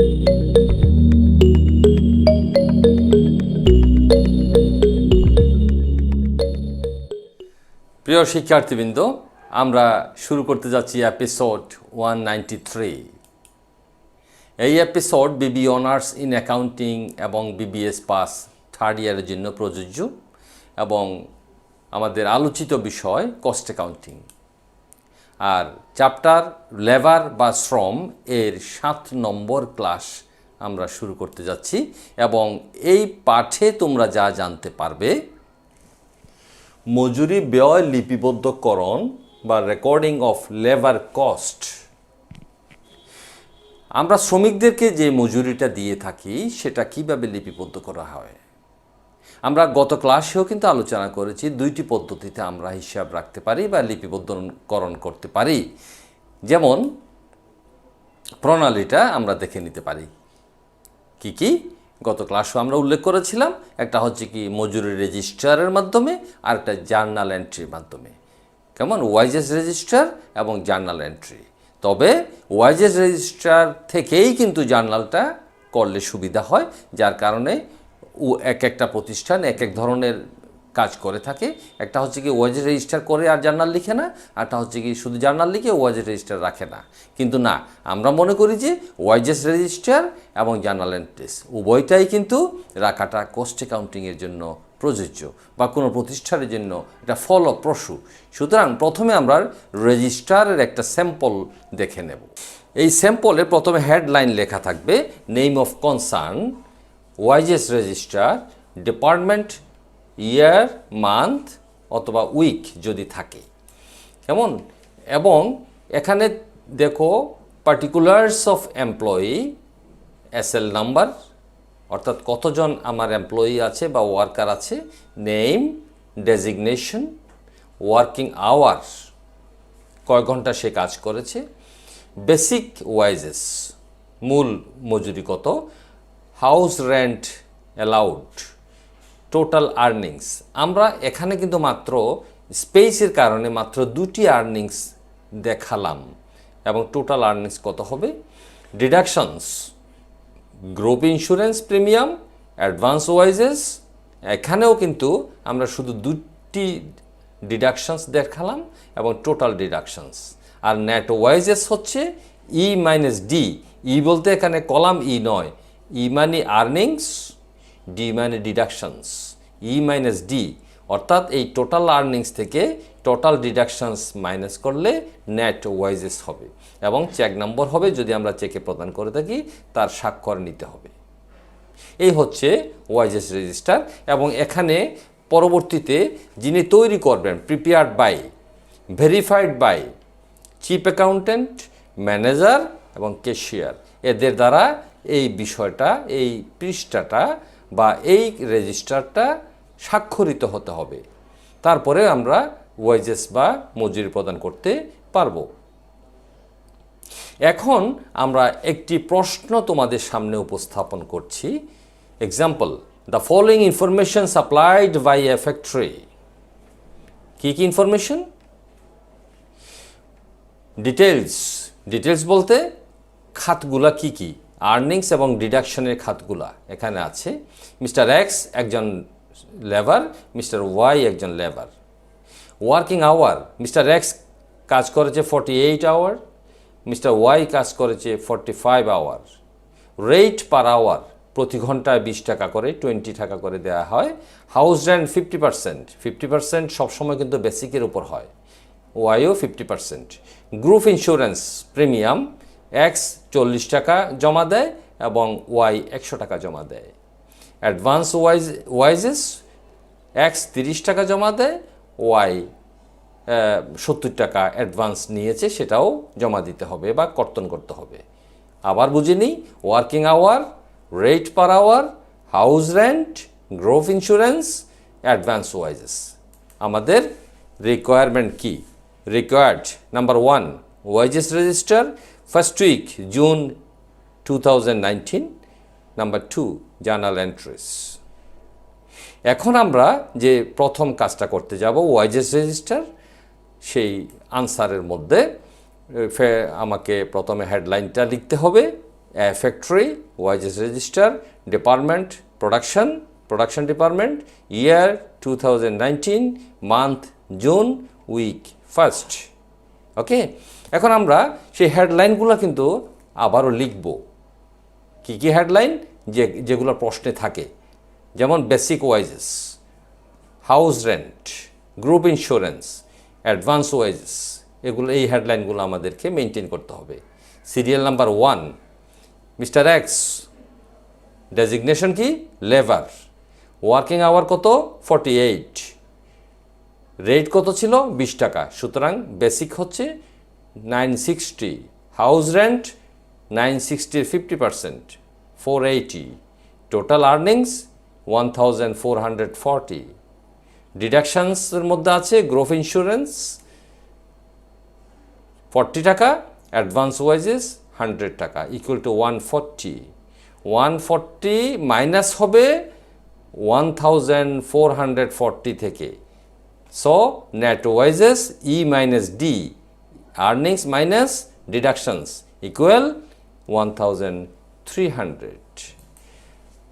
প্রিয় শিক্ষার্থীবৃন্দ, আমরা শুরু করতে যাচ্ছি এপিসোড 193। এই episode Bibi honours in accounting এবং বিবিএস পাস থার্ড ইয়ারের জন্য প্রযোজ্য এবং আমাদের আলোচিত বিষয় কস্ট অ্যাকাউন্টিং। আর চ্যাপ্টার লেবার বা শ্রম এর 7 নম্বর ক্লাস আমরা শুরু করতে যাচ্ছি এবং এই পাঠে তোমরা যা জানতে পারবে: মজুরি ব্যয় লিপিবদ্ধকরণ বা রেকর্ডিং অফ লেবার কস্ট। আমরা শ্রমিকদেরকে যে মজুরিটা দিয়ে থাকি সেটা কিভাবে লিপিবদ্ধ করা হয়। আমরা গত ক্লাসেও কিন্তু আলোচনা করেছি 2টি পদ্ধতিতে আমরা হিসাব রাখতে পারি বা লিপিবদ্ধকরণ করতে পারি। যেমন প্রণালীটা আমরা দেখে নিতে পারি। কি গত ক্লাসও আমরা উল্লেখ করেছিলাম। একটা হচ্ছে কি মজুরি রেজিস্টারের মাধ্যমে, আর একটা জার্নাল এন্ট্রির মাধ্যমে। কেমন? ওয়াইজেস রেজিস্টার এবং জার্নাল এন্ট্রি। তবে ওয়াইজেস রেজিস্টার থেকেই কিন্তু জার্নালটা করলে সুবিধা হয়, যার কারণে এক একটা প্রতিষ্ঠান এক এক ধরনের কাজ করে থাকে। একটা হচ্ছে কি ওয়াইজেস রেজিস্টার করে আর জার্নাল লিখে না, আরটা হচ্ছে কি শুধু জার্নাল লিখে ওয়াইজেস রেজিস্টার রাখে না। কিন্তু না, আমরা মনে করি যে ওয়াইজেস রেজিস্টার এবং জার্নাল এন্ট্রিস উভয়টাই কিন্তু রাখাটা কস্ট অ্যাকাউন্টিংয়ের জন্য প্রযোজ্য বা কোনো প্রতিষ্ঠানের জন্য এটা ফলপ্রসূ। সুতরাং প্রথমে আমরা রেজিস্টারের একটা স্যাম্পল দেখে নেব। এই স্যাম্পলে প্রথমে হেডলাইন লেখা থাকবে name of concern, wages register, department, year, month অথবা উইক যদি থাকে। কেমন? এবং এখানে দেখো particulars of employee, SL number অর্থাৎ কতজন আমার এমপ্লয়ি আছে বা ওয়ার্কার আছে, নেম, ডেজিগনেশন, ওয়ার্কিং আওয়ার কয় ঘন্টা সে কাজ করেছে, বেসিক ওয়াইজেস মূল মজুরি কত, house rent allowed, total earnings. আমরা এখানে কিন্তু মাত্র স্পেসের কারণে মাত্র 2টি আর্নিংস দেখালাম এবং টোটাল আর্নিংস কত হবে, deductions, group insurance premium, advance wages. এখানেও কিন্তু আমরা শুধু 2টি ডিডাকশনস দেখালাম এবং টোটাল ডিডাকশনস। আর নেট ওয়াইজেস হচ্ছে ই মাইনাস ডি। ই বলতে এখানে কলাম ই নয়, ই মানে আর্নিংস, ডি মানে ডিডাকশনস, ই মাইনাস ডি অর্থাৎ এই টোটাল আর্নিংস থেকে টোটাল ডিডাকশনস মাইনাস করলে নেট ওয়াইজেস হবে এবং চেক নম্বর হবে। যদি আমরা চেকে প্রদান করে থাকি তার স্বাক্ষর নিতে হবে। এই হচ্ছে ওয়াইজেস রেজিস্টার এবং এখানে পরবর্তীতে যিনি তৈরি করবেন prepared by, verified by chief accountant, manager এবং ক্যাশিয়ার, এদের দ্বারা এই বিষয়টা, এই পৃষ্ঠাটা বা এই রেজিস্টারটা স্বাক্ষরিত হতে হবে। তারপরে আমরা ওয়াইজেস বা মজুরি প্রদান করতে পারবো। এখন আমরা একটি প্রশ্ন তোমাদের সামনে উপস্থাপন করছি। Example, the following information supplied by a factory. কি ইনফরমেশন? ডিটেলস বলতে খাতগুলা কি আর্নিংস এবং ডিডাকশনের খাতগুলা এখানে আছে। মিস্টার এক্স একজন লেবার, মিস্টার ওয়াই একজন labour. Working hour, mister X কাজ করেছে 48 আওয়ার, মিস্টার ওয়াই কাজ করেছে 45 আওয়ার। রেট পার আওয়ার, প্রতি ঘন্টায় 20 টাকা করে, 20 টাকা করে দেওয়া হয়। হাউস রেন্ট 50% সবসময় কিন্তু বেসিকের উপর হয়, YO 50%। Group insurance premium, x 40 টাকা জমা দেয় এবং ওয়াই 100 টাকা জমা দেয়। অ্যাডভান্স ওয়াইজেস, এক্স 30 টাকা জমা দেয়, ওয়াই 70 টাকা অ্যাডভান্স নিয়েছে, সেটাও জমা দিতে হবে বা কর্তন করতে হবে। আবার বুঝে নিই, working hour, rate per hour, house rent, group insurance, advance wages. আমাদের রিকোয়ারমেন্ট কি? Required number 1 wages register first week June 2019, number 2 journal entries. এখন আমরা যে প্রথম কাজটা করতে যাব ওয়াইজেস রেজিস্টার, সেই আনসারের মধ্যে আমাকে প্রথমে হেডলাইনটা লিখতে হবে factory, wages register, department production department, year 2019, month June, week first. Okay, এখন আমরা সেই হেডলাইনগুলো কিন্তু আবারও লিখব। কী কী হেডলাইন? যেগুলো প্রশ্নে থাকে, যেমন basic wages, house rent, group insurance, advance wages, এই হেডলাইনগুলো আমাদেরকে মেনটেন করতে হবে। Serial number 1, Mister X, designation কি? লেবার, ওয়ার্কিং আওয়ার কত? 48, রেট কত ছিল? 20 টাকা। সুতরাং বেসিক হচ্ছে 960, হাউস রেন্ট 960 50%, 480, টোটাল আর্নিংস 1440। ডিডাকশনসের মধ্যে আছে গ্রুপ ইন্স্যুরেন্স 40 টাকা, অ্যাডভান্স ওয়াইজেস 100 টাকা, ইকুয়াল টু 140। 140 মাইনাস হবে 1440 থেকে। So net wages E minus D, earnings minus deductions, equal 1300।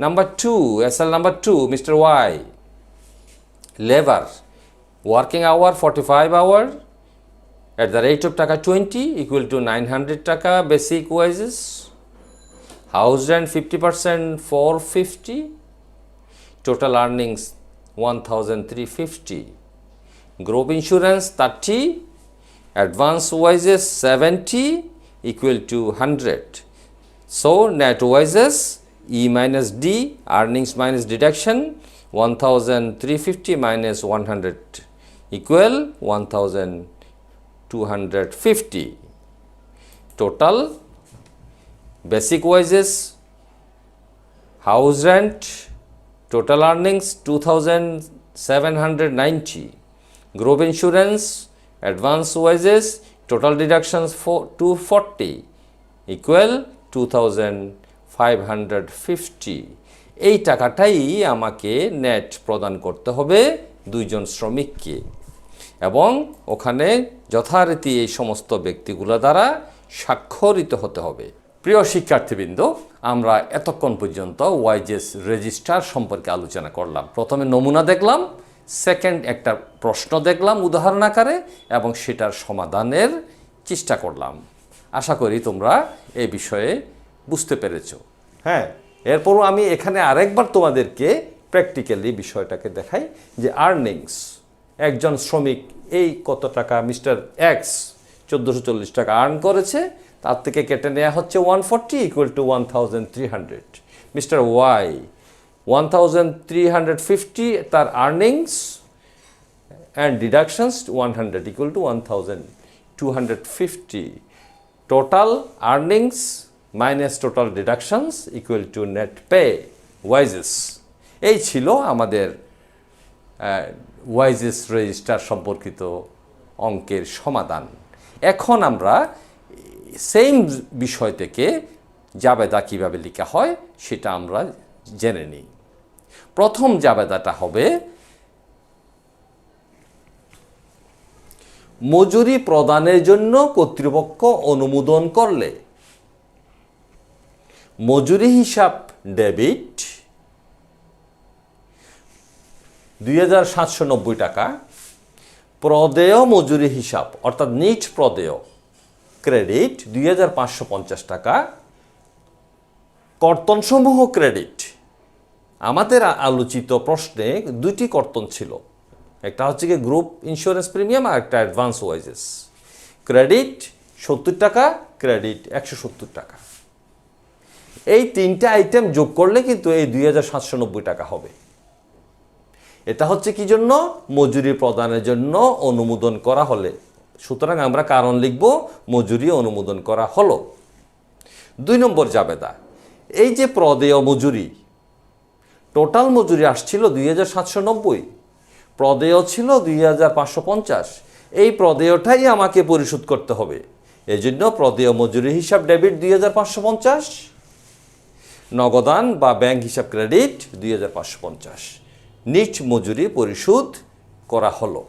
Number 2, SL number 2, Mr. Y, labor, working hour 45 hour, at the rate of taka 20, equal to 900 taka, basic wages, house rent 50%, 450, total earnings 1350, group insurance 30, advance wages 70, equal to 100. So net wages E minus D, earnings minus deduction, 1350 minus 100, equal 1250. Total basic wages, house rent, total earnings 2790, group insurance, advance wages, total deductions 240, equal 2550। এই টাকাটাই আমাকে net প্রদান করতে হবে দুইজন শ্রমিককে, এবং ওখানে যথারীতি এই সমস্ত ব্যক্তিগুলো দ্বারা স্বাক্ষরিত হতে হবে। প্রিয় শিক্ষার্থীবৃন্দ, আমরা এতক্ষণ পর্যন্ত ওয়াইজেস রেজিস্টার সম্পর্কে আলোচনা করলাম। প্রথমে নমুনা দেখলাম, সেকেন্ড একটা প্রশ্ন দেখলাম উদাহরণ আকারে, এবং সেটার সমাধানের চেষ্টা করলাম। আশা করি তোমরা এই বিষয়ে বুঝতে পেরেছ। হ্যাঁ, এরপরও আমি এখানে আরেকবার তোমাদেরকে প্র্যাকটিক্যালি বিষয়টাকে দেখাই যে আর্নিংস, একজন শ্রমিক এই কত টাকা, মিস্টার এক্স 1440 টাকা আর্ন করেছে, তার থেকে কেটে নেওয়া হচ্ছে 140, ইকুয়াল টু 1300। মিস্টার ওয়াই 1350 তার earnings and deductions 100, equal to 1250। Total earnings minus total deductions, equal to net pay wages. এই ছিল আমাদের ওয়াইজেস রেজিস্টার সম্পর্কিত অঙ্কের সমাধান। এখন আমরা সেম বিষয় থেকে জাবেদা কীভাবে লেখা হয় সেটা আমরা জেনে নিই। প্রথম জাবেদাটা হবে মজুরি প্রদানের জন্য কর্তৃপক্ষ অনুমোদন করলে মজুরি হিসাব ডেবিট 2790 টাকা, প্রদেয় মজুরি হিসাব অর্থাৎ নিট প্রদেয় ক্রেডিট 2550 টাকা, কর্তনসমূহ ক্রেডিট। আমাদের আলোচিত প্রশ্নে দুটি কর্তন ছিল, একটা হচ্ছে কি গ্রুপ ইন্স্যুরেন্স প্রিমিয়াম আর একটা অ্যাডভান্স ওয়াইজেস। ক্রেডিট 70 টাকা, ক্রেডিট 170 টাকা। এই তিনটা আইটেম যোগ করলে কিন্তু এই 2790 টাকা হবে। এটা হচ্ছে কি জন্য? মজুরি প্রদানের জন্য অনুমোদন করা হলে। সুতরাং আমরা কারণ লিখব মজুরি অনুমোদন করা হলো। 2 নম্বর জাবেদা, এই যে প্রদেয় মজুরি, টোটাল মজুরি আসছিল 2790, প্রদেয় ছিল 2550, এই প্রদেয়টাই আমাকে পরিশোধ করতে হবে। এই জন্য প্রদেয় মজুরি হিসাব ডেবিট 2550, নগদান বা ব্যাংক হিসাব ক্রেডিট 2550, নিট মজুরি পরিশোধ করা হলো।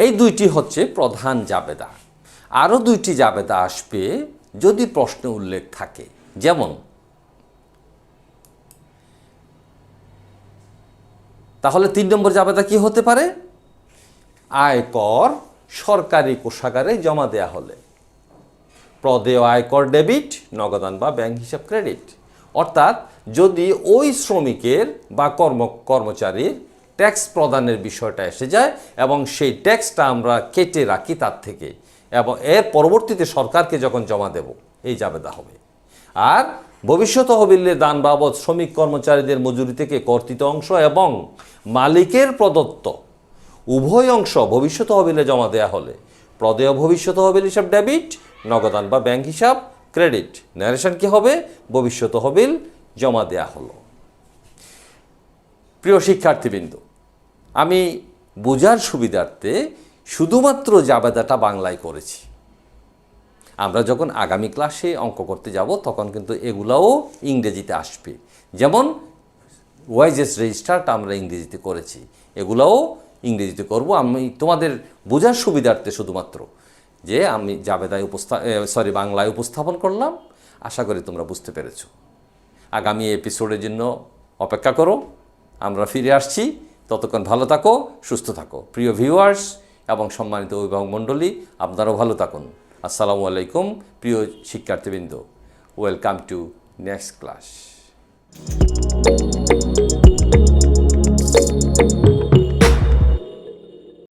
এই দুইটি হচ্ছে প্রধান জাবেদা। আরও দুইটি জাবেদা আসবে, যদি প্রশ্নে উল্লেখ থাকে, যেমন তাহলে 3 নম্বর জাবেদা কি হতে পারে? আয়কর সরকারি কোষাগারে জমা দেয়া হলে প্রদেয় আয়কর ডেবিট, নগদান বা ব্যাংক হিসাব ক্রেডিট। অর্থাৎ যদি ওই শ্রমিকের বা কর্মচারীর ট্যাক্স প্রদানের বিষয়টা এসে যায় এবং সেই ট্যাক্সটা আমরা কেটে রাখি তার থেকে, এবং এর পরবর্তীতে সরকারকে যখন জমা দেব, এই জাবেদা হবে। আর ভবিষ্যৎ তহবিলে দান বাবদ শ্রমিক কর্মচারীদের মজুরি থেকে কর্তৃত অংশ এবং মালিকের প্রদত্ত উভয় অংশ ভবিষ্যৎ তহবিলে জমা দেওয়া হলে প্রদেয় ভবিষ্যৎ তহবিল হিসাব ডেবিট, নগদান বা ব্যাংক হিসাব ক্রেডিট। ন্যারেশন কি হবে? ভবিষ্যৎ তহবিল জমা দেয়া হলো। প্রিয় শিক্ষার্থীবৃন্দ, আমি বোঝার সুবিধার্থে শুধুমাত্র জাবেদাটা বাংলায় করেছি। আমরা যখন আগামী ক্লাসে অঙ্ক করতে যাব তখন কিন্তু এগুলাও ইংরেজিতে আসবে। যেমন ওয়াইজেস রেজিস্টারটা আমরা ইংরেজিতে করেছি, এগুলাও ইংরেজিতে করব। আমি তোমাদের বোঝার সুবিধার্থে শুধুমাত্র যে আমি জাবেদায় বাংলায় উপস্থাপন করলাম। আশা করি তোমরা বুঝতে পেরেছ। আগামী এপিসোডের জন্য অপেক্ষা করো, আমরা ফিরে আসছি। ততক্ষণ ভালো থাকো, সুস্থ থাকো। প্রিয় ভিউয়ার্স এবং সম্মানিত অভিভাবক মণ্ডলী, আপনারাও ভালো থাকুন। আসসালামু আলাইকুম প্রিয় শিক্ষার্থীবৃন্দ, ওয়েলকাম টু নেক্সট ক্লাস।